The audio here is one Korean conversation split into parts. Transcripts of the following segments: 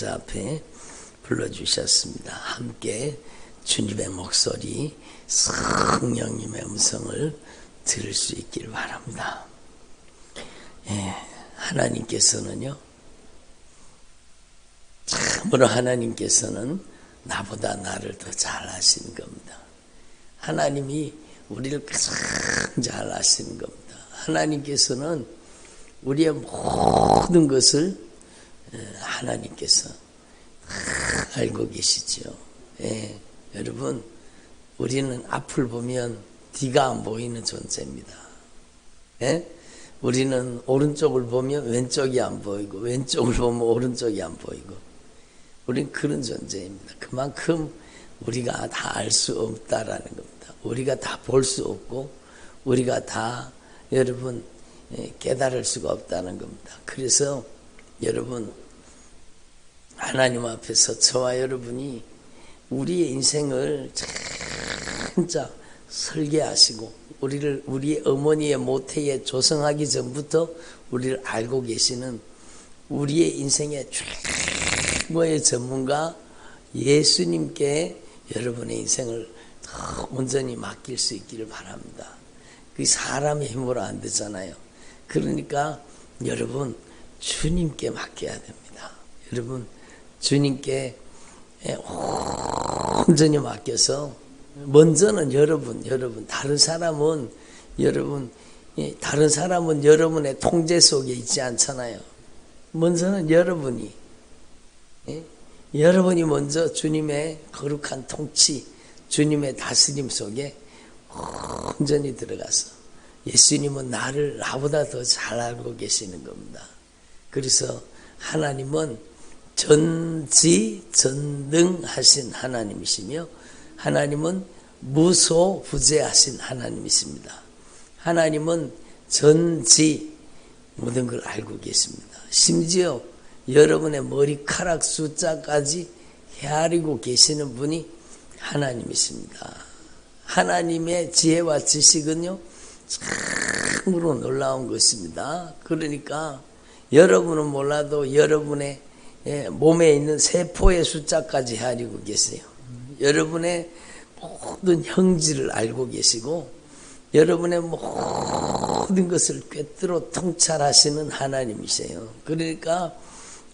앞에 불러주셨습니다. 함께 주님의 목소리, 성령님의 음성을 들을 수 있길 바랍니다. 하나님께서는요, 참으로 하나님께서는 나보다 나를 더 잘 아시는 겁니다. 하나님이 우리를 가장 잘 아시는 겁니다. 하나님께서는 우리의 모든 것을 하나님께서 알고 계시죠. 여러분, 우리는 앞을 보면 뒤가 안 보이는 존재입니다. 우리는 오른쪽을 보면 왼쪽이 안 보이고, 왼쪽을 보면 오른쪽이 안 보이고, 우리는 그런 존재입니다. 그만큼 우리가 다 알 수 없다라는 겁니다. 우리가 다 볼 수 없고, 우리가 다 여러분 깨달을 수가 없다는 겁니다. 그래서 여러분, 하나님 앞에서 저와 여러분이 우리의 인생을 진짜 설계하시고 우리의 어머니의 모태에 조성하기 전부터 우리를 알고 계시는 우리의 인생의 최고의 전문가 예수님께 여러분의 인생을 더 온전히 맡길 수 있기를 바랍니다. 그게 사람의 힘으로 안 되잖아요. 그러니까 여러분, 주님께 맡겨야 됩니다. 여러분, 주님께 온전히 맡겨서 먼저는 여러분, 다른 사람은 여러분의 통제 속에 있지 않잖아요. 먼저는 여러분이 먼저 주님의 거룩한 통치, 주님의 다스림 속에 온전히 들어가서 예수님은 나보다 더 잘 알고 계시는 겁니다. 그래서 하나님은 전지전능하신 하나님이시며 하나님은 무소부재하신 하나님이십니다. 하나님은 모든 걸 알고 계십니다. 심지어 여러분의 머리카락 숫자까지 헤아리고 계시는 분이 하나님이십니다. 하나님의 지혜와 지식은요, 참으로 놀라운 것입니다. 그러니까 여러분은 몰라도 여러분의 몸에 있는 세포의 숫자까지 헤아리고 계세요. 여러분의 모든 형질을 알고 계시고 여러분의 모든 것을 꿰뚫어 통찰하시는 하나님이세요. 그러니까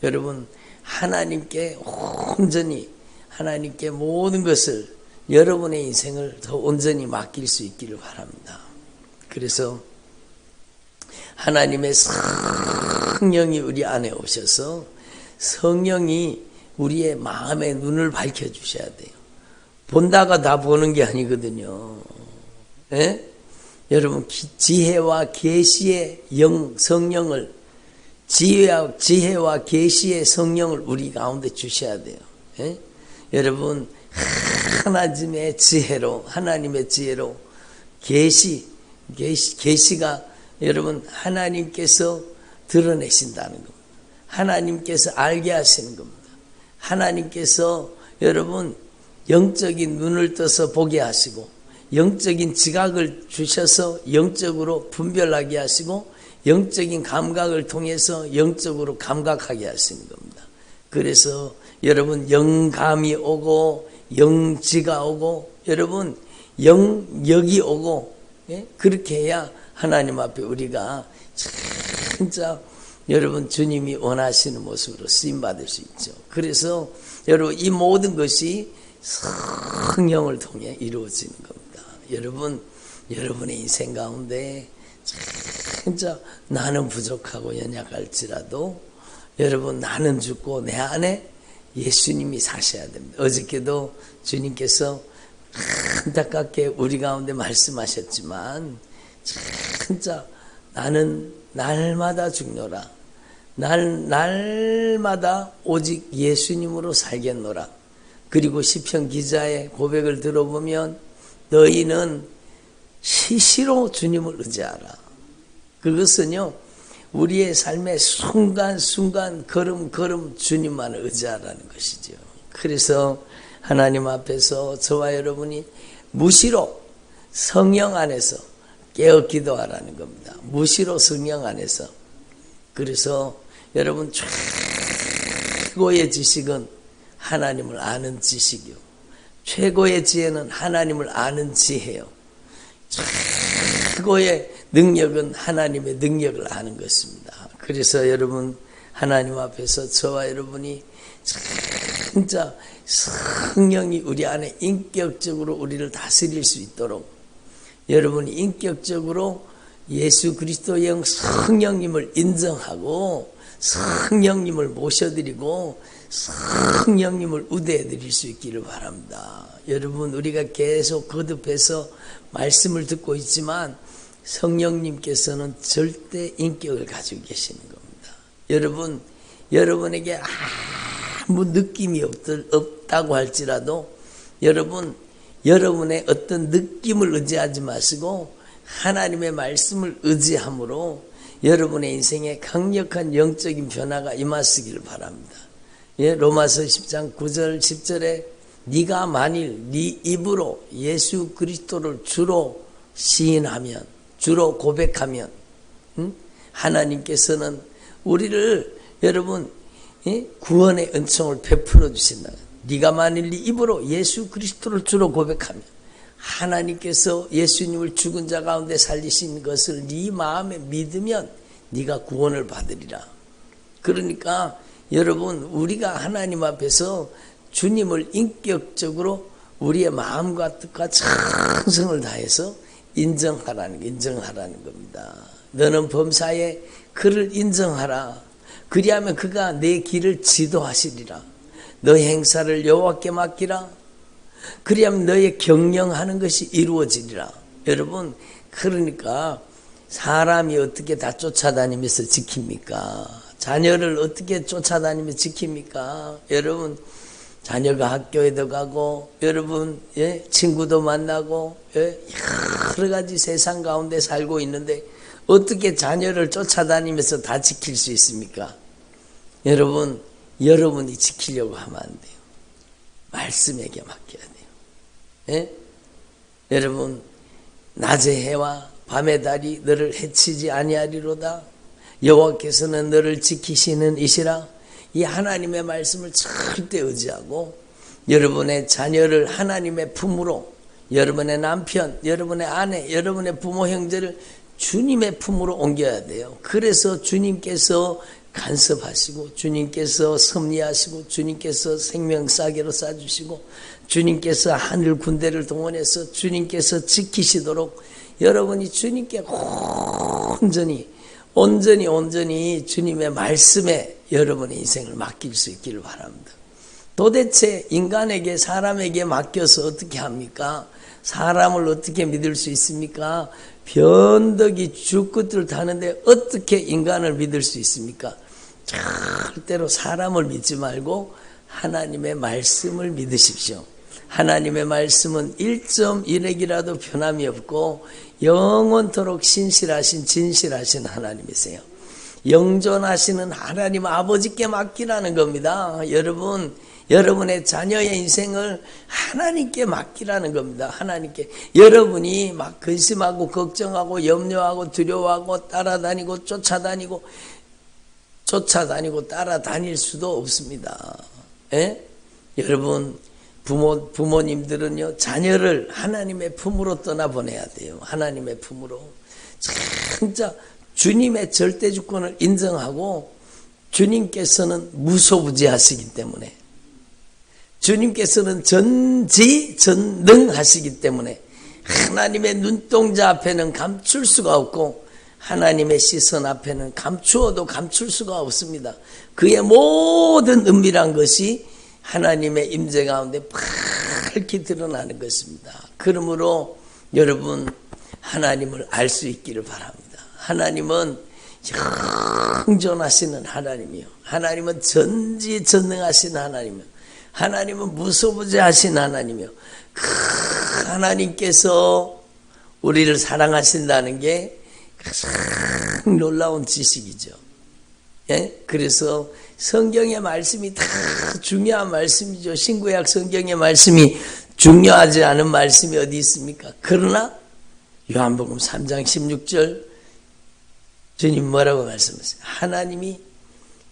여러분, 하나님께 모든 것을, 여러분의 인생을 더 온전히 맡길 수 있기를 바랍니다. 그래서 하나님의 성령이 우리 안에 오셔서 성령이 우리의 마음의 눈을 밝혀주셔야 돼요. 본다가 다 보는 게 아니거든요. 여러분, 지혜와 계시의 성령을, 지혜와 계시의 성령을 우리 가운데 주셔야 돼요. 여러분, 하나님의 지혜로 계시가 여러분 하나님께서 드러내신다는 겁니다. 하나님께서 알게 하시는 겁니다. 하나님께서 여러분 영적인 눈을 떠서 보게 하시고 영적인 지각을 주셔서 영적으로 분별하게 하시고 영적인 감각을 통해서 영적으로 감각하게 하시는 겁니다. 그래서 여러분 영감이 오고 영지가 오고 여러분 영역이 오고 그렇게 해야 하나님 앞에 우리가 진짜 여러분 주님이 원하시는 모습으로 쓰임받을 수 있죠. 그래서 여러분 이 모든 것이 성령을 통해 이루어지는 겁니다. 여러분의 인생 가운데 진짜 나는 부족하고 연약할지라도 여러분 나는 죽고 내 안에 예수님이 사셔야 됩니다. 어저께도 주님께서 안타깝게 우리 가운데 말씀하셨지만 진짜 나는 날마다 죽노라. 날마다 오직 예수님으로 살겠노라. 그리고 시편 기자의 고백을 들어보면 너희는 시시로 주님을 의지하라. 그것은요 우리의 삶의 순간순간 걸음걸음 주님만을 의지하라는 것이죠. 그래서 하나님 앞에서 저와 여러분이 무시로 성령 안에서 깨어 기도하라는 겁니다. 무시로 성령 안에서. 그래서 여러분 최고의 지식은 하나님을 아는 지식이요. 최고의 지혜는 하나님을 아는 지혜요. 최고의 능력은 하나님의 능력을 아는 것입니다. 그래서 여러분 하나님 앞에서 저와 여러분이 진짜 성령이 우리 안에 인격적으로 우리를 다스릴 수 있도록 여러분이 인격적으로 예수 그리스도의 영 성령님을 인정하고 성령님을 모셔드리고 성령님을 우대해드릴 수 있기를 바랍니다. 여러분 우리가 계속 거듭해서 말씀을 듣고 있지만 성령님께서는 절대 인격을 가지고 계시는 겁니다. 여러분 여러분에게 아무 느낌이 없다고 할지라도 여러분 여러분의 어떤 느낌을 의지하지 마시고 하나님의 말씀을 의지함으로 여러분의 인생에 강력한 영적인 변화가 임하시기를 바랍니다. 예, 로마서 10장 9절 10절에 네가 만일 네 입으로 예수 그리스도를 주로 시인하면 주로 고백하면 하나님께서는 우리를 여러분 구원의 은총을 베풀어 주신다. 네가 만일 네 입으로 예수 그리스도를 주로 고백하면 하나님께서 예수님을 죽은 자 가운데 살리신 것을 네 마음에 믿으면 네가 구원을 받으리라. 그러니까 여러분 우리가 하나님 앞에서 주님을 인격적으로 우리의 마음과 뜻과 정성을 다해서 인정하라는 겁니다. 너는 범사에 그를 인정하라. 그리하면 그가 내 길을 지도하시리라. 너의 행사를 여호와께 맡기라. 그리하면 너의 경영하는 것이 이루어지리라. 여러분 그러니까 사람이 어떻게 다 쫓아다니면서 지킵니까? 자녀를 어떻게 쫓아다니면서 지킵니까? 여러분 자녀가 학교에도 가고 여러분 친구도 만나고 여러 가지 세상 가운데 살고 있는데 어떻게 자녀를 쫓아다니면서 다 지킬 수 있습니까? 여러분 여러분이 지키려고 하면 안 돼요. 말씀에게 맡겨야 돼요. 여러분 낮의 해와 밤의 달이 너를 해치지 아니하리로다. 여호와께서는 너를 지키시는 이시라. 이 하나님의 말씀을 절대 의지하고 여러분의 자녀를 하나님의 품으로 여러분의 남편, 여러분의 아내, 여러분의 부모 형제를 주님의 품으로 옮겨야 돼요. 그래서 주님께서 간섭하시고 주님께서 섭리하시고 주님께서 생명싸개로 쏴주시고 주님께서 하늘 군대를 동원해서 주님께서 지키시도록 여러분이 주님께 온전히 주님의 말씀에 여러분의 인생을 맡길 수 있기를 바랍니다. 도대체 인간에게 사람에게 맡겨서 어떻게 합니까? 사람을 어떻게 믿을 수 있습니까? 변덕이 죽끝을 타는데 어떻게 인간을 믿을 수 있습니까? 절대로 사람을 믿지 말고 하나님의 말씀을 믿으십시오. 하나님의 말씀은 1.1핵이라도 변함이 없고 영원토록 신실하신 진실하신 하나님이세요. 영존하시는 하나님 아버지께 맡기라는 겁니다. 여러분 여러분의 자녀의 인생을 하나님께 맡기라는 겁니다. 하나님께. 여러분이 막 근심하고 걱정하고 염려하고 두려워하고 따라다니고 쫓아다니고 따라다닐 수도 없습니다. 여러분 부모님들은요 자녀를 하나님의 품으로 떠나보내야 돼요. 하나님의 품으로. 진짜 주님의 절대주권을 인정하고 주님께서는 무소부지하시기 때문에 주님께서는 전지전능하시기 때문에 하나님의 눈동자 앞에는 감출 수가 없고 하나님의 시선 앞에는 감추어도 감출 수가 없습니다. 그의 모든 은밀한 것이 하나님의 임재 가운데 밝히 드러나는 것입니다. 그러므로 여러분 하나님을 알 수 있기를 바랍니다. 하나님은 영존하시는 하나님이요. 하나님은 전지전능하신 하나님이요. 하나님은 무소부지하신 하나님이요. 하나님께서 우리를 사랑하신다는 게 가장 놀라운 지식이죠. 그래서 성경의 말씀이 다 중요한 말씀이죠. 신구약 성경의 말씀이 중요하지 않은 말씀이 어디 있습니까? 그러나 요한복음 3장 16절 주님 뭐라고 말씀하세요? 하나님이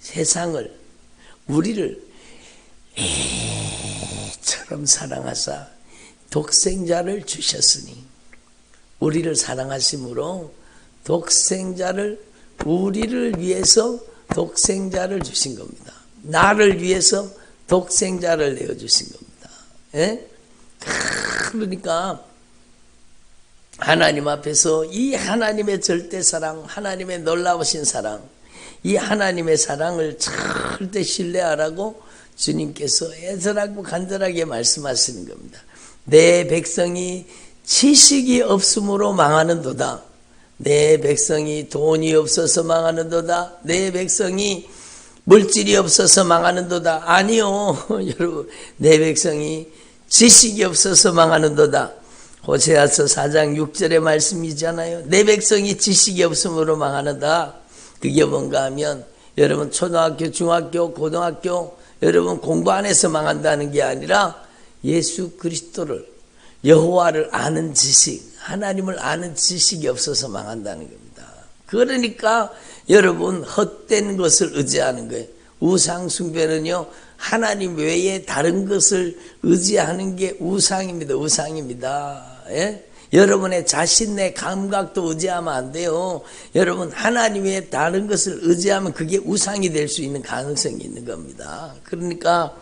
세상을 우리를 애처럼 사랑하사 독생자를 주셨으니, 우리를 사랑하심으로 독생자를, 우리를 위해서 독생자를 주신 겁니다. 나를 위해서 독생자를 내어주신 겁니다. 예? 그러니까 하나님 앞에서 이 하나님의 절대 사랑, 하나님의 놀라우신 사랑, 이 하나님의 사랑을 절대 신뢰하라고 주님께서 애절하고 간절하게 말씀하시는 겁니다. 내 백성이 지식이 없으므로 망하는도다. 내 백성이 돈이 없어서 망하는도다. 내 백성이 물질이 없어서 망하는도다. 아니요, 여러분, 내 백성이 지식이 없어서 망하는도다. 호세아서 4장 6절의 말씀이잖아요. 내 백성이 지식이 없으므로 망하는다. 그게 뭔가 하면 여러분 초등학교, 중학교, 고등학교 여러분 공부 안 해서 망한다는 게 아니라 예수 그리스도를, 여호와를 아는 지식, 하나님을 아는 지식이 없어서 망한다는 겁니다. 그러니까 여러분 헛된 것을 의지하는 거예요. 우상 숭배는요, 하나님 외에 다른 것을 의지하는 게 우상입니다. 우상입니다. 예? 여러분의 자신의 감각도 의지하면 안 돼요. 여러분 하나님 외에 다른 것을 의지하면 그게 우상이 될 수 있는 가능성이 있는 겁니다. 그러니까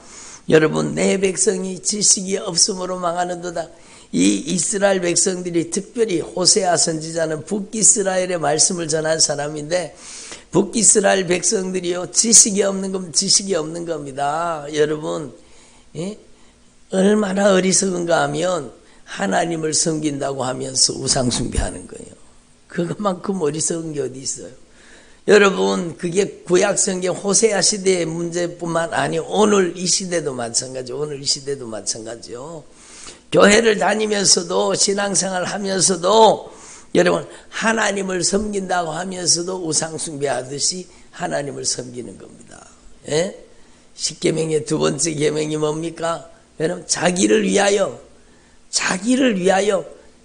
여러분, 내 백성이 지식이 없으므로 망하는도다. 이 이스라엘 백성들이, 특별히 호세아 선지자는 북이스라엘의 말씀을 전한 사람인데, 북이스라엘 백성들이요, 지식이 없는 겁니다. 여러분, 예? 얼마나 어리석은가 하면 하나님을 섬긴다고 하면서 우상 숭배하는 거예요. 그것만큼 어리석은 게 어디 있어요? 여러분, 그게 구약 성경 호세아 시대의 문제뿐만 아니요, 오늘 이 시대도 마찬가지요. 교회를 다니면서도, 신앙생활 하면서도 여러분 하나님을 섬긴다고 하면서도 우상 숭배하듯이 하나님을 섬기는 겁니다. 예? 십계명의 두 번째 계명이 뭡니까? 여러분, 자기를 위하여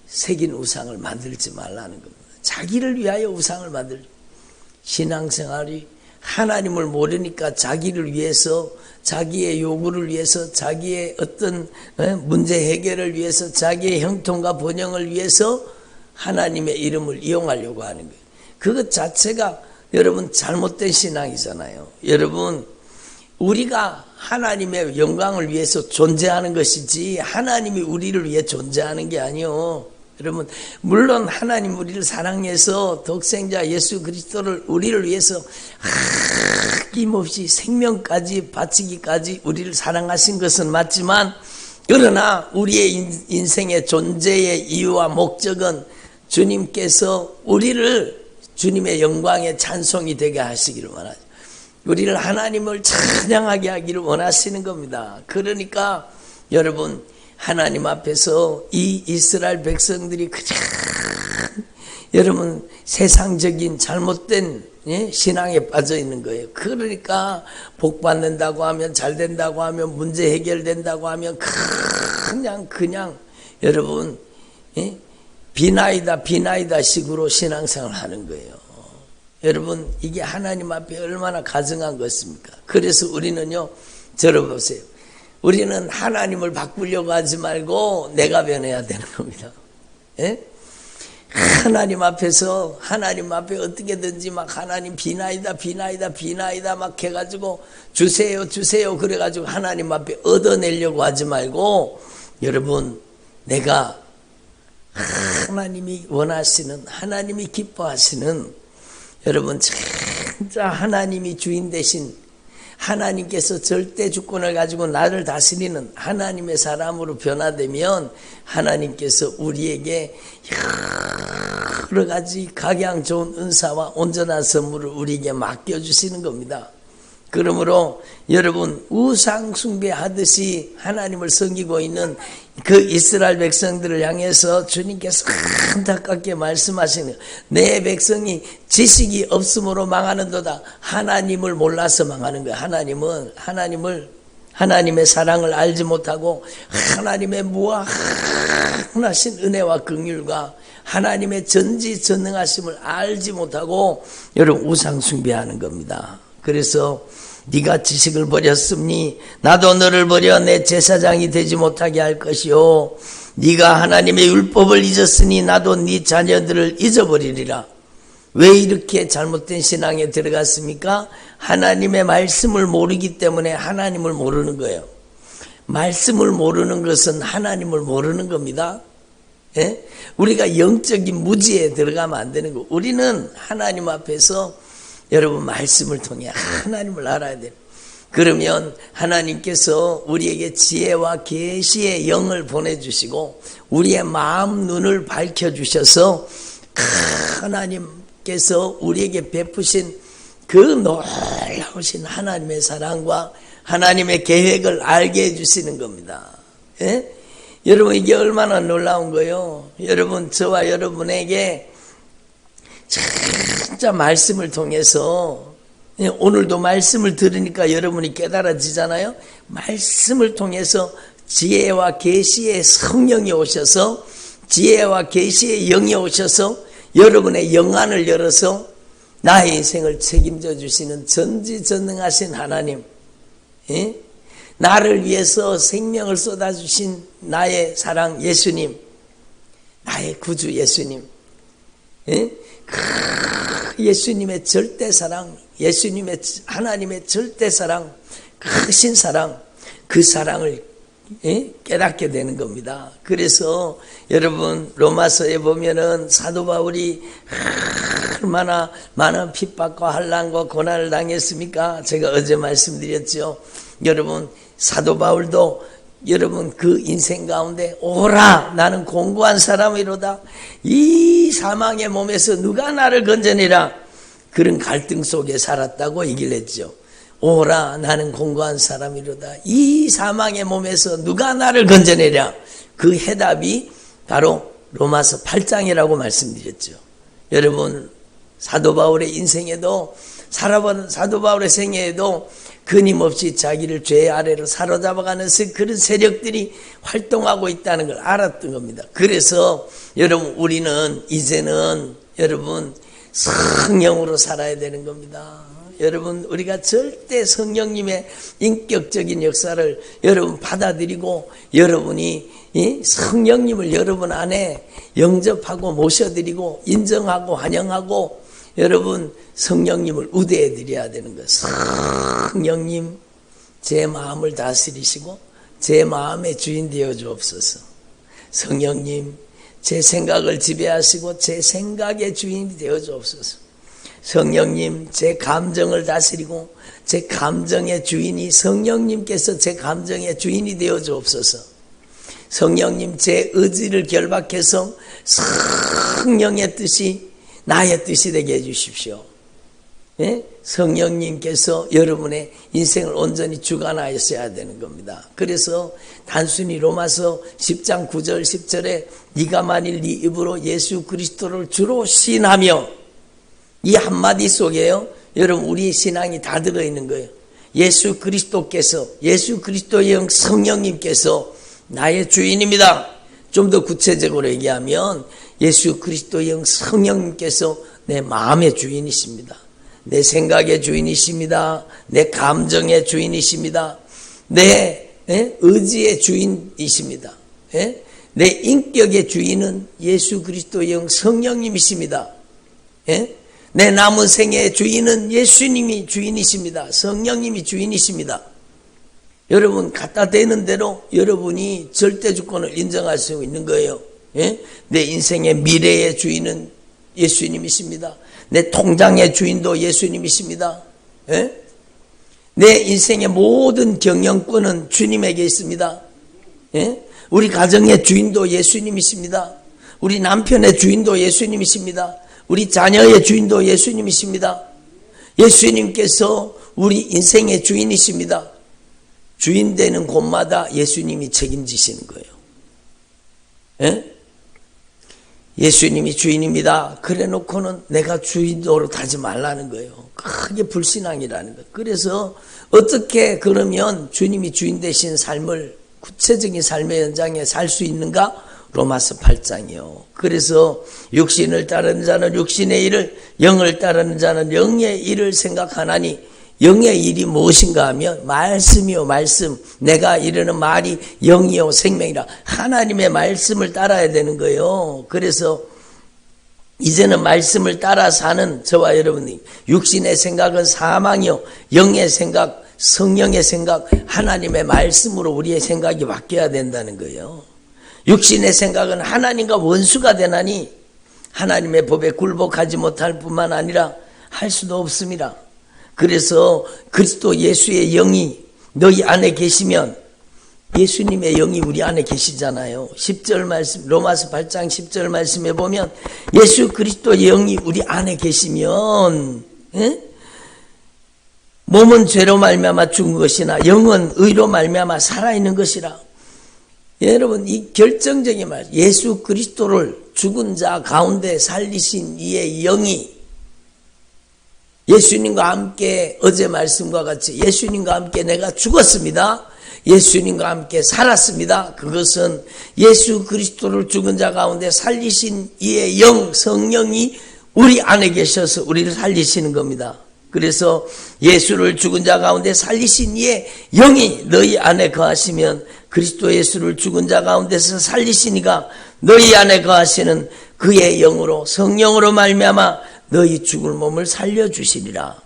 새긴 우상을 만들지 말라는 겁니다. 자기를 위하여 우상을 신앙생활이 하나님을 모르니까 자기를 위해서, 자기의 요구를 위해서, 자기의 어떤 문제 해결을 위해서, 자기의 형통과 번영을 위해서 하나님의 이름을 이용하려고 하는 거예요. 그것 자체가 여러분 잘못된 신앙이잖아요. 여러분, 우리가 하나님의 영광을 위해서 존재하는 것이지 하나님이 우리를 위해 존재하는 게 아니요. 여러분, 물론 하나님 우리를 사랑해서 독생자 예수 그리스도를 우리를 위해서 아낌없이 생명까지 바치기까지 우리를 사랑하신 것은 맞지만, 그러나 우리의 인생의 존재의 이유와 목적은 주님께서 우리를 주님의 영광의 찬송이 되게 하시기를 원하죠. 우리를 하나님을 찬양하게 하기를 원하시는 겁니다. 그러니까 여러분, 하나님 앞에서 이 이스라엘 백성들이 그냥 여러분 세상적인 잘못된 신앙에 빠져 있는 거예요. 그러니까 복 받는다고 하면, 잘 된다고 하면, 문제 해결된다고 하면 그냥 여러분 비나이다 식으로 신앙생활을 하는 거예요. 여러분, 이게 하나님 앞에 얼마나 가증한 것입니까? 그래서 우리는요, 저를 보세요. 우리는 하나님을 바꾸려고 하지 말고 내가 변해야 되는 겁니다. 예? 하나님 앞에 어떻게든지 막 하나님 비나이다 막 해가지고 주세요 그래가지고 하나님 앞에 얻어내려고 하지 말고, 여러분, 내가 하나님이 원하시는, 하나님이 기뻐하시는, 여러분 진짜 하나님이 주인 되신, 하나님께서 절대 주권을 가지고 나를 다스리는 하나님의 사람으로 변화되면 하나님께서 우리에게 여러 가지 각양 좋은 은사와 온전한 선물을 우리에게 맡겨주시는 겁니다. 그러므로 여러분, 우상 숭배하듯이 하나님을 섬기고 있는 그 이스라엘 백성들을 향해서 주님께서 안타깝게 말씀하시는, 내 백성이 지식이 없으므로 망하는도다. 하나님을 몰라서 망하는 거예요. 하나님의 사랑을 알지 못하고 하나님의 무한하신 은혜와 긍휼과 하나님의 전지전능하심을 알지 못하고 여러분 우상 숭배하는 겁니다. 그래서 네가 지식을 버렸으니 나도 너를 버려 내 제사장이 되지 못하게 할 것이요 네가 하나님의 율법을 잊었으니 나도 네 자녀들을 잊어버리리라. 왜 이렇게 잘못된 신앙에 들어갔습니까? 하나님의 말씀을 모르기 때문에 하나님을 모르는 거예요. 말씀을 모르는 것은 하나님을 모르는 겁니다. 예? 우리가 영적인 무지에 들어가면 안 되는 거. 우리는 하나님 앞에서 여러분 말씀을 통해 하나님을 알아야 돼요. 그러면 하나님께서 우리에게 지혜와 계시의 영을 보내주시고 우리의 마음 눈을 밝혀주셔서 하나님께서 우리에게 베푸신 그 놀라우신 하나님의 사랑과 하나님의 계획을 알게 해주시는 겁니다. 예? 여러분 이게 얼마나 놀라운 거예요. 여러분 저와 여러분에게 진짜 말씀을 통해서 오늘도 말씀을 들으니까 여러분이 깨달아지잖아요. 말씀을 통해서 지혜와 계시의 성령이 오셔서 지혜와 계시의 영이 오셔서 여러분의 영안을 열어서 나의 인생을 책임져 주시는 전지전능하신 하나님, 예? 나를 위해서 생명을 쏟아주신 나의 사랑 예수님, 나의 구주 예수님, 예? 예수님의 절대 사랑, 예수님의 하나님의 절대 사랑, 크신 사랑, 그 사랑을 깨닫게 되는 겁니다. 그래서 여러분 로마서에 보면은 사도 바울이 얼마나 많은 핍박과 환난과 고난을 당했습니까? 제가 어제 말씀드렸죠. 여러분 사도 바울도 여러분 그 인생 가운데 오라 나는 공고한 사람이로다 이 사망의 몸에서 누가 나를 건져내라 그런 갈등 속에 살았다고 얘기를 했죠. 오라 나는 공고한 사람이로다 이 사망의 몸에서 누가 나를 건져내랴. 그 해답이 바로 로마서 8장이라고 말씀드렸죠. 여러분 사도 바울의 인생에도 살아본 사도 바울의 생애에도 끊임없이 자기를 죄 아래로 사로잡아가는 그런 세력들이 활동하고 있다는 걸 알았던 겁니다. 그래서 여러분 우리는 이제는 여러분 성령으로 살아야 되는 겁니다. 여러분 우리가 절대 성령님의 인격적인 역사를 여러분 받아들이고 여러분이 성령님을 여러분 안에 영접하고 모셔드리고 인정하고 환영하고 여러분 성령님을 우대해 드려야 되는 거예요. 성령님 제 마음을 다스리시고 제 마음의 주인 되어 주옵소서. 성령님 제 생각을 지배하시고 제 생각의 주인이 되어 주옵소서. 성령님 제 감정을 다스리고 제 감정의 주인이 성령님께서 제 감정의 주인이 되어 주옵소서. 성령님 제 의지를 결박해서 성령의 뜻이 나의 뜻이 되게 해주십시오. 예? 성령님께서 여러분의 인생을 온전히 주관하셔야 되는 겁니다. 그래서 단순히 로마서 10장 9절 10절에 네가 만일 네 입으로 예수 그리스도를 주로 시인하며 이 한마디 속에요 여러분 우리의 신앙이 다 들어있는 거예요. 예수 그리스도께서 예수 그리스도의 영 성령님께서 나의 주인입니다. 좀 더 구체적으로 얘기하면 예수 그리스도의 영 성령님께서 내 마음의 주인이십니다. 내 생각의 주인이십니다. 내 감정의 주인이십니다. 내 의지의 주인이십니다. 내 인격의 주인은 예수 그리스도의 영 성령님이십니다. 내 남은 생애의 주인은 예수님이 주인이십니다. 성령님이 주인이십니다. 여러분 갖다 대는 대로 여러분이 절대 주권을 인정할 수 있는 거예요. 내 인생의 미래의 주인은 예수님이십니다. 내 통장의 주인도 예수님이십니다. 내 인생의 모든 경영권은 주님에게 있습니다. 우리 가정의 주인도 예수님이십니다. 우리 남편의 주인도 예수님이십니다. 우리 자녀의 주인도 예수님이십니다. 예수님께서 우리 인생의 주인이십니다. 주인 되는 곳마다 예수님이 책임지시는 거예요. 예수님이 주인입니다. 그래 놓고는 내가 주인 노릇하지 말라는 거예요. 크게 불신앙이라는 거예요. 그래서 어떻게 그러면 주님이 주인 되신 삶을 구체적인 삶의 현장에 살 수 있는가? 로마서 8장이요. 그래서 육신을 따르는 자는 육신의 일을, 영을 따르는 자는 영의 일을 생각하나니 영의 일이 무엇인가 하면 말씀이요 말씀. 내가 이르는 말이 영이요 생명이라. 하나님의 말씀을 따라야 되는 거예요. 그래서 이제는 말씀을 따라 사는 저와 여러분이 육신의 생각은 사망이요 영의 생각, 성령의 생각, 하나님의 말씀으로 우리의 생각이 바뀌어야 된다는 거예요. 육신의 생각은 하나님과 원수가 되나니 하나님의 법에 굴복하지 못할 뿐만 아니라 할 수도 없습니다. 그래서 그리스도 예수의 영이 너희 안에 계시면, 예수님의 영이 우리 안에 계시잖아요. 10절 말씀, 로마서 8장 10절 말씀에 보면 예수 그리스도의 영이 우리 안에 계시면 몸은 죄로 말미암아 죽은 것이나 영은 의로 말미암아 살아있는 것이라. 여러분, 이 결정적인 말, 예수 그리스도를 죽은 자 가운데 살리신 이의 영이 예수님과 함께, 어제 말씀과 같이 예수님과 함께 내가 죽었습니다, 예수님과 함께 살았습니다. 그것은 예수 그리스도를 죽은 자 가운데 살리신 이의 영, 성령이 우리 안에 계셔서 우리를 살리시는 겁니다. 그래서 예수를 죽은 자 가운데 살리신 이의 영이 너희 안에 거하시면 그리스도 예수를 죽은 자 가운데서 살리시니가 너희 안에 거하시는 그의 영으로, 성령으로 말미암아 너희 죽을 몸을 살려주시리라.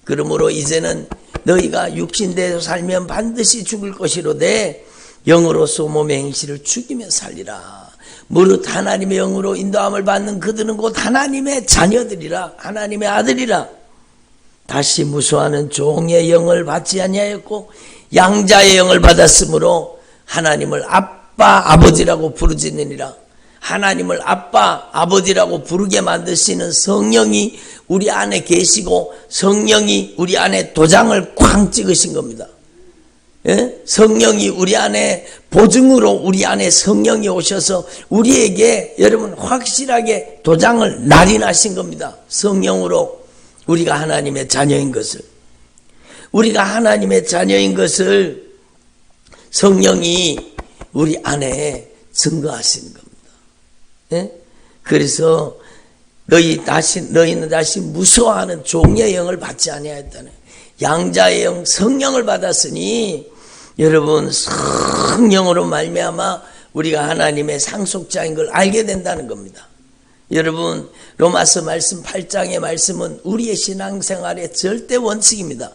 그러므로 이제는 너희가 육신대로 살면 반드시 죽을 것이로되 영으로서 몸의 행실을 죽이며 살리라. 무릇 하나님의 영으로 인도함을 받는 그들은 곧 하나님의 자녀들이라, 하나님의 아들이라. 다시 무수하는 종의 영을 받지 아니하였고 양자의 영을 받았으므로 하나님을 아빠 아버지라고 부르짖느니라. 하나님을 아빠 아버지라고 부르게 만드시는 성령이 우리 안에 계시고 성령이 우리 안에 도장을 쾅 찍으신 겁니다. 예? 성령이 우리 안에 보증으로 우리 안에 성령이 오셔서 우리에게 여러분 확실하게 도장을 날인하신 겁니다. 성령으로 우리가 하나님의 자녀인 것을, 우리가 하나님의 자녀인 것을 성령이 우리 안에 증거하시는 겁니다. 예? 그래서 너희는 다시 무서워하는 종의 영을 받지 아니하였다는, 양자의 영 성령을 받았으니 여러분 성령으로 말미암아 우리가 하나님의 상속자인 걸 알게 된다는 겁니다. 여러분 로마서 말씀 8장의 말씀은 우리의 신앙생활의 절대 원칙입니다.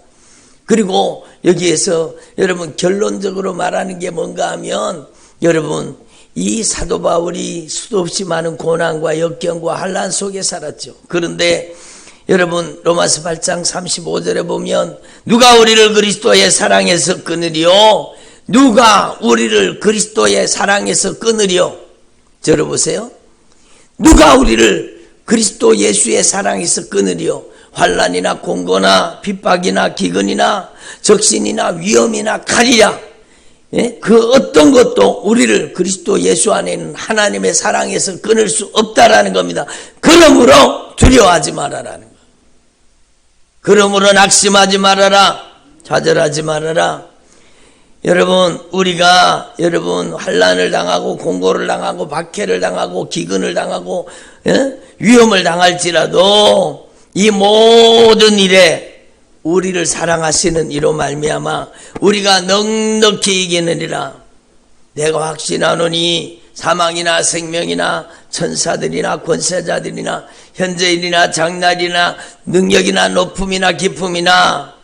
그리고 여기에서 여러분 결론적으로 말하는 게 뭔가 하면, 여러분 이 사도 바울이 수도 없이 많은 고난과 역경과 환난 속에 살았죠. 그런데 여러분 로마서 8장 35절에 보면 누가 우리를 그리스도의 사랑에서 끊으리요? 누가 우리를 그리스도의 사랑에서 끊으리요? 들어보세요. 누가 우리를 그리스도 예수의 사랑에서 끊으리요? 환난이나 공고나 핍박이나 기근이나 적신이나 위험이나 칼이라. 예? 그 어떤 것도 우리를 그리스도 예수 안에 있는 하나님의 사랑에서 끊을 수 없다라는 겁니다. 그러므로 두려워하지 말아라는 거예요. 그러므로 낙심하지 말아라, 좌절하지 말아라. 여러분 우리가 환난을 당하고 공고를 당하고 박해를 당하고 기근을 당하고 위험을 당할지라도 이 모든 일에 우리를 사랑하시는 이로 말미암아 우리가 넉넉히 이기느니라. 내가 확신하노니 사망이나 생명이나 천사들이나 권세자들이나 현재일이나 장날이나 능력이나 높음이나 깊음이나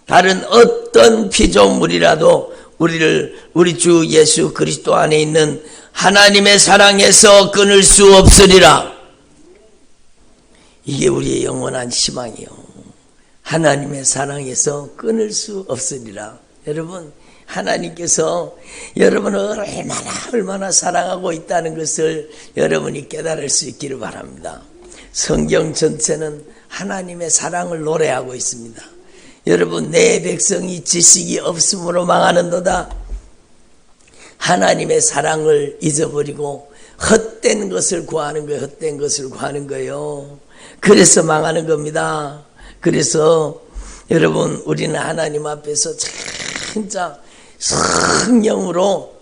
다른 어떤 피조물이라도 우리를 우리 주 예수 그리스도 안에 있는 하나님의 사랑에서 끊을 수 없으리라. 이게 우리의 영원한 희망이요. 하나님의 사랑에서 끊을 수 없으리라. 여러분 하나님께서 여러분을 얼마나 사랑하고 있다는 것을 여러분이 깨달을 수 있기를 바랍니다. 성경 전체는 하나님의 사랑을 노래하고 있습니다. 여러분 내 백성이 지식이 없음으로 망하는도다. 하나님의 사랑을 잊어버리고 헛된 것을 구하는 거예요. 헛된 것을 구하는 거예요. 그래서 망하는 겁니다. 그래서 여러분 우리는 하나님 앞에서 진짜 성령으로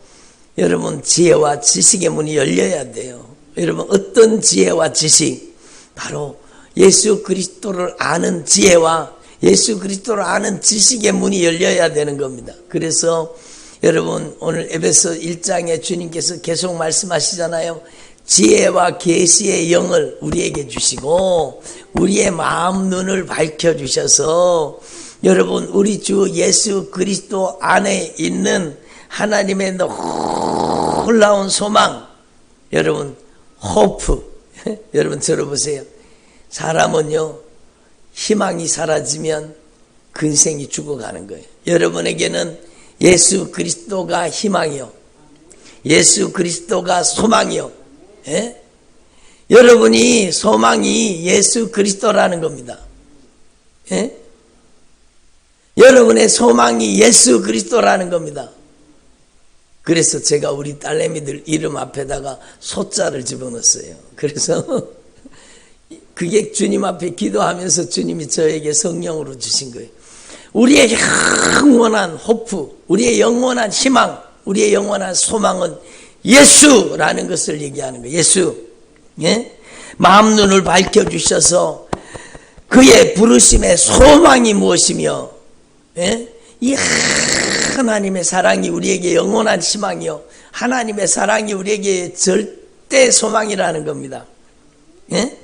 여러분 지혜와 지식의 문이 열려야 돼요. 여러분 어떤 지혜와 지식? 바로 예수 그리스도를 아는 지혜와 예수 그리스도를 아는 지식의 문이 열려야 되는 겁니다. 그래서 여러분 오늘 에베소 1장에 주님께서 계속 말씀하시잖아요. 지혜와 계시의 영을 우리에게 주시고 우리의 마음 눈을 밝혀주셔서 여러분 우리 주 예수 그리스도 안에 있는 하나님의 놀라운 소망, 여러분 호프, 여러분 들어보세요. 사람은요 희망이 사라지면 근생이 죽어가는 거예요. 여러분에게는 예수 그리스도가 희망이요, 예수 그리스도가 소망이요. 예? 여러분이 소망이 예수 그리스도라는 겁니다. 예? 여러분의 소망이 예수 그리스도라는 겁니다. 그래서 제가 우리 딸내미들 이름 앞에다가 소자를 집어넣었어요. 그래서 그게 주님 앞에 기도하면서 주님이 저에게 성령으로 주신 거예요. 우리의 영원한 호프, 우리의 영원한 희망, 우리의 영원한 소망은 예수라는 것을 얘기하는 거예요. 예수. 예? 마음 눈을 밝혀주셔서 그의 부르심의 소망이 무엇이며, 예? 이 하나님의 사랑이 우리에게 영원한 희망이요, 하나님의 사랑이 우리에게 절대 소망이라는 겁니다. 예?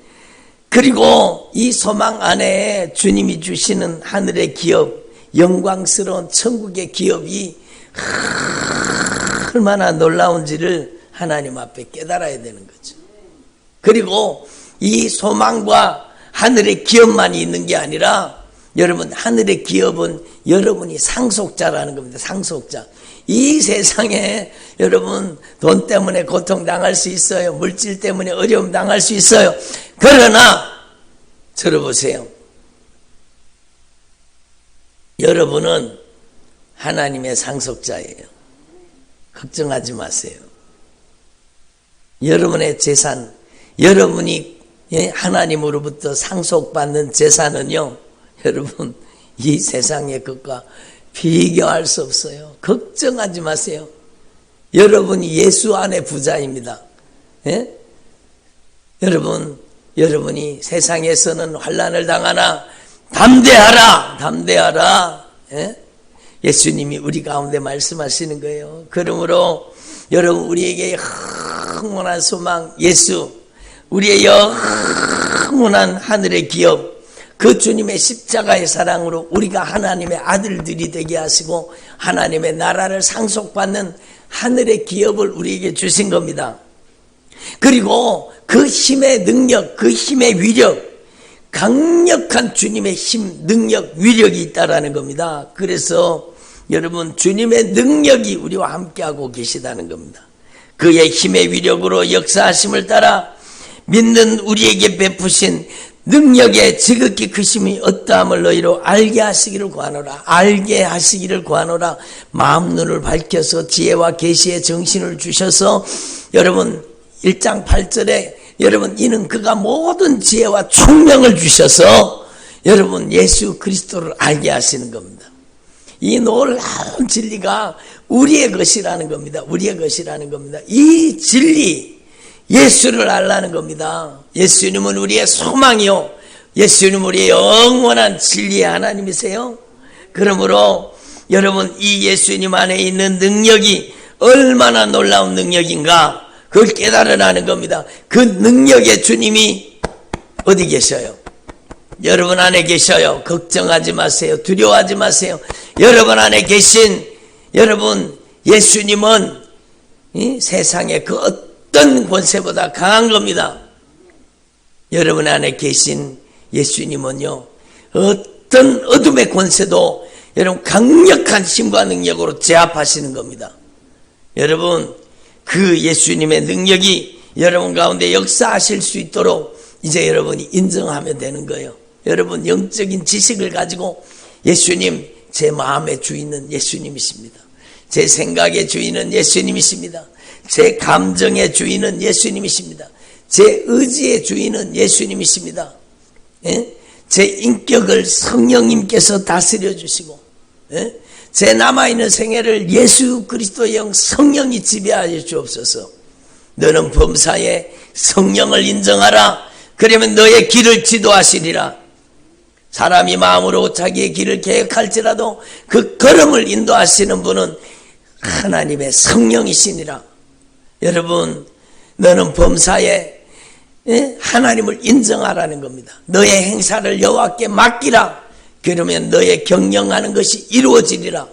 그리고 이 소망 안에 주님이 주시는 하늘의 기업, 영광스러운 천국의 기업이 얼마나 놀라운지를 하나님 앞에 깨달아야 되는 거죠. 그리고 이 소망과 하늘의 기업만이 있는 게 아니라 여러분 하늘의 기업은 여러분이 상속자라는 겁니다. 상속자. 이 세상에 여러분 돈 때문에 고통당할 수 있어요. 물질 때문에 어려움 당할 수 있어요. 그러나 들어보세요. 여러분은 하나님의 상속자예요. 걱정하지 마세요. 여러분의 재산, 여러분이 하나님으로부터 상속받는 재산은요, 여러분 이 세상의 것과 비교할 수 없어요. 걱정하지 마세요. 여러분이 예수 안에 부자입니다. 예? 여러분이 세상에서는 환난을 당하나 담대하라, 담대하라. 예? 예수님이 우리 가운데 말씀하시는 거예요. 그러므로 여러분 우리에게 영원한 소망 예수, 우리의 영원한 하늘의 기업, 그 주님의 십자가의 사랑으로 우리가 하나님의 아들들이 되게 하시고 하나님의 나라를 상속받는 하늘의 기업을 우리에게 주신 겁니다. 그리고 그 힘의 능력, 그 힘의 위력, 강력한 주님의 힘, 능력, 위력이 있다라는 겁니다. 그래서 여러분 주님의 능력이 우리와 함께하고 계시다는 겁니다. 그의 힘의 위력으로 역사하심을 따라 믿는 우리에게 베푸신 능력의 지극히 크심이 어떠함을 너희로 알게 하시기를 구하노라. 알게 하시기를 구하노라. 마음 눈을 밝혀서 지혜와 계시의 정신을 주셔서 여러분 1장 8절에 여러분 이는 그가 모든 지혜와 총명을 주셔서 여러분 예수 그리스도를 알게 하시는 겁니다. 이 놀라운 진리가 우리의 것이라는 겁니다. 우리의 것이라는 겁니다. 이 진리 예수를 알라는 겁니다. 예수님은 우리의 소망이요, 예수님은 우리의 영원한 진리의 하나님이세요. 그러므로 여러분 이 예수님 안에 있는 능력이 얼마나 놀라운 능력인가 그걸 깨달으라는 겁니다. 그 능력의 주님이 어디 계셔요? 여러분 안에 계셔요. 걱정하지 마세요. 두려워하지 마세요. 여러분 안에 계신 여러분 예수님은 이 세상의 그 어떤 권세보다 강한 겁니다. 여러분 안에 계신 예수님은요, 어떤 어둠의 권세도 여러분 강력한 힘과 능력으로 제압하시는 겁니다. 여러분 그 예수님의 능력이 여러분 가운데 역사하실 수 있도록 이제 여러분이 인정하면 되는 거예요. 여러분 영적인 지식을 가지고 예수님, 제 마음의 주인은 예수님이십니다. 제 생각의 주인은 예수님이십니다. 제 감정의 주인은 예수님이십니다. 제 의지의 주인은 예수님이십니다. 예? 제 인격을 성령님께서 다스려 주시고, 예? 제 남아있는 생애를 예수 그리스도의 영 성령이 지배하여 주옵소서. 너는 범사에 성령을 인정하라. 그러면 너의 길을 지도하시리라. 사람이 마음으로 자기의 길을 계획할지라도 그 걸음을 인도하시는 분은 하나님의 성령이시니라. 여러분, 너는 범사에 하나님을 인정하라는 겁니다. 너의 행사를 여호와께 맡기라. 그러면 너의 경영하는 것이 이루어지리라.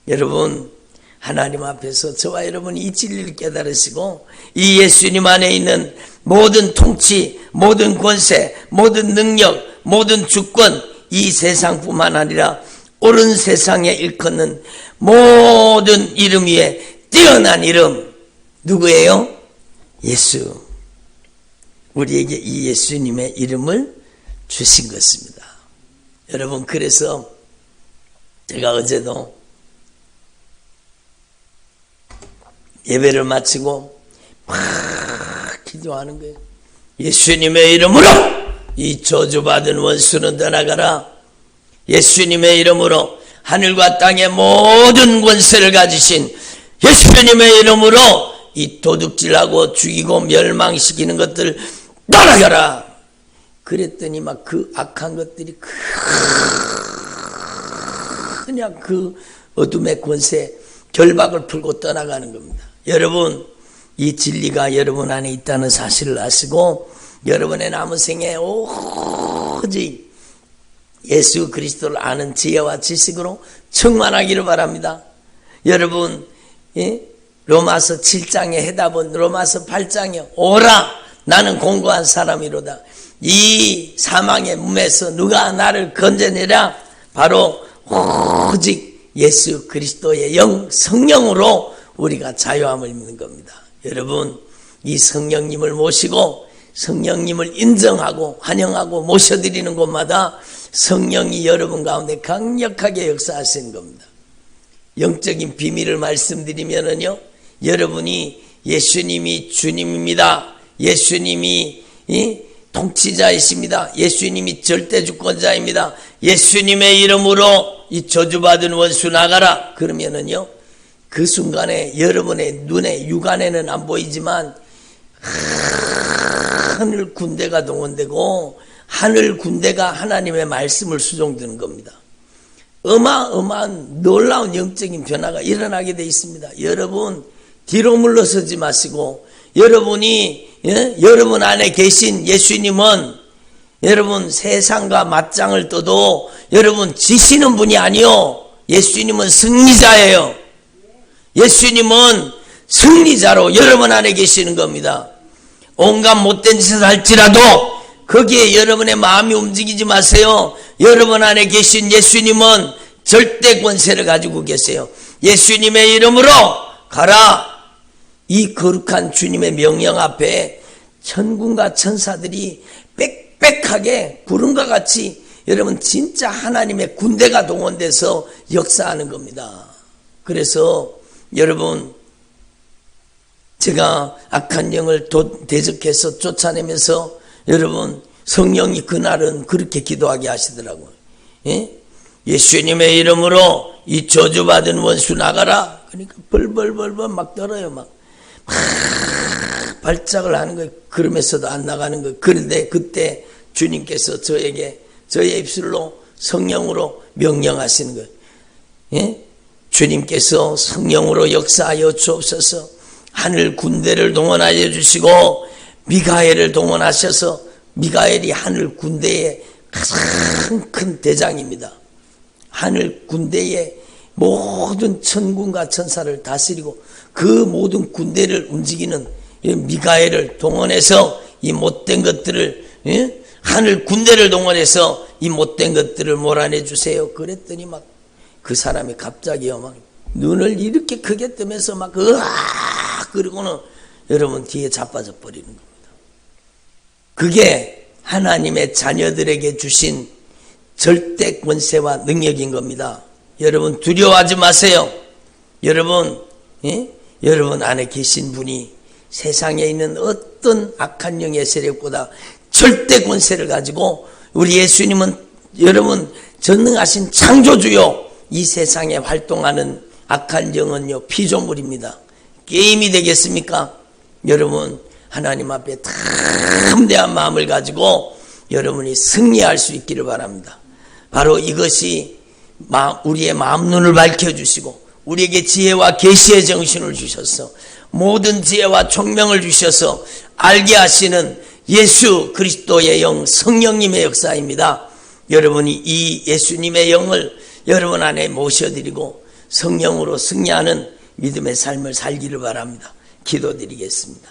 여러분, 하나님 앞에서 저와 여러분이 이 진리를 깨달으시고 이 예수님 안에 있는 모든 통치, 모든 권세, 모든 능력, 모든 주권, 이 세상뿐만 아니라 옳은 세상에 일컫는 모든 이름 위에 뛰어난 이름, 누구예요? 예수. 우리에게 이 예수님의 이름을 주신 것입니다. 여러분, 그래서 제가 어제도 예배를 마치고 막 기도하는 거예요. 예수님의 이름으로 이 저주받은 원수는 떠나가라. 예수님의 이름으로 하늘과 땅의 모든 권세를 가지신 예수님의 이름으로 이 도둑질하고 죽이고 멸망시키는 것들 떠나가라. 그랬더니 막 그 악한 것들이 그냥 그 어둠의 권세 결박을 풀고 떠나가는 겁니다. 여러분, 이 진리가 여러분 안에 있다는 사실을 아시고 여러분의 남은 생에 오직 예수 그리스도를 아는 지혜와 지식으로 충만하기를 바랍니다. 여러분, 로마서 7장의 해답은 로마서 8장에 오라 나는 공고한 사람이로다. 이 사망의 몸에서 누가 나를 건져내랴? 바로 오직 예수 그리스도의 영 성령으로 우리가 자유함을 입는 겁니다. 여러분, 이 성령님을 모시고 성령님을 인정하고 환영하고 모셔드리는 곳마다 성령이 여러분 가운데 강력하게 역사하시는 겁니다. 영적인 비밀을 말씀드리면은요, 여러분이 예수님이 주님입니다. 예수님이 통치자이십니다. 예수님이 절대주권자입니다. 예수님의 이름으로 이 저주받은 원수 나가라. 그러면은요, 그 순간에 여러분의 눈에 육안에는 안 보이지만 하늘 군대가 동원되고 하늘 군대가 하나님의 말씀을 수종드는 겁니다. 어마어마한 놀라운 영적인 변화가 일어나게 되어 있습니다. 여러분, 뒤로 물러서지 마시고 여러분이 여러분 안에 계신 예수님은 여러분 세상과 맞짱을 떠도 여러분 지시는 분이 아니요, 예수님은 승리자예요. 예수님은 승리자로 여러분 안에 계시는 겁니다. 온갖 못된 짓을 할지라도 거기에 여러분의 마음이 움직이지 마세요. 여러분 안에 계신 예수님은 절대 권세를 가지고 계세요. 예수님의 이름으로 가라. 이 거룩한 주님의 명령 앞에 천군과 천사들이 빽빽하게 구름과 같이 여러분 진짜 하나님의 군대가 동원돼서 역사하는 겁니다. 그래서 여러분, 제가 악한 영을 대적해서 쫓아내면서 여러분 성령이 그날은 그렇게 기도하게 하시더라고요. 예수님의 이름으로 이 저주받은 원수 나가라. 그러니까 벌벌벌벌 막 떨어요. 막 발작을 하는 거예요. 그러면서도 안 나가는 거예요. 그런데 그때 주님께서 저에게 저의 입술로 성령으로 명령하시는 거예요. 주님께서 성령으로 역사하여 주옵소서. 하늘 군대를 동원하여 주시고 미가엘을 동원하셔서, 미가엘이 하늘 군대의 가장 큰 대장입니다. 하늘 군대의 모든 천군과 천사를 다스리고 그 모든 군대를 움직이는 미가엘을 동원해서 이 못된 것들을, 하늘 군대를 동원해서 이 못된 것들을 몰아내 주세요. 그랬더니 막 그 사람이 갑자기요, 막 눈을 이렇게 크게 뜨면서 막 으악 그러고는 여러분 뒤에 자빠져 버리는 겁니다. 그게 하나님의 자녀들에게 주신 절대 권세와 능력인 겁니다. 여러분 두려워하지 마세요. 여러분, 여러분 안에 계신 분이 세상에 있는 어떤 악한 영의 세력보다 절대 권세를 가지고, 우리 예수님은 여러분 전능하신 창조주요, 이 세상에 활동하는 악한 영은요 피조물입니다. 게임이 되겠습니까? 여러분 하나님 앞에 담대한 마음을 가지고 여러분이 승리할 수 있기를 바랍니다. 바로 이것이 우리의 마음 눈을 밝혀주시고 우리에게 지혜와 계시의 정신을 주셔서 모든 지혜와 총명을 주셔서 알게 하시는 예수 그리스도의 영 성령님의 역사입니다. 여러분이 이 예수님의 영을 여러분 안에 모셔드리고 성령으로 승리하는 믿음의 삶을 살기를 바랍니다. 기도드리겠습니다.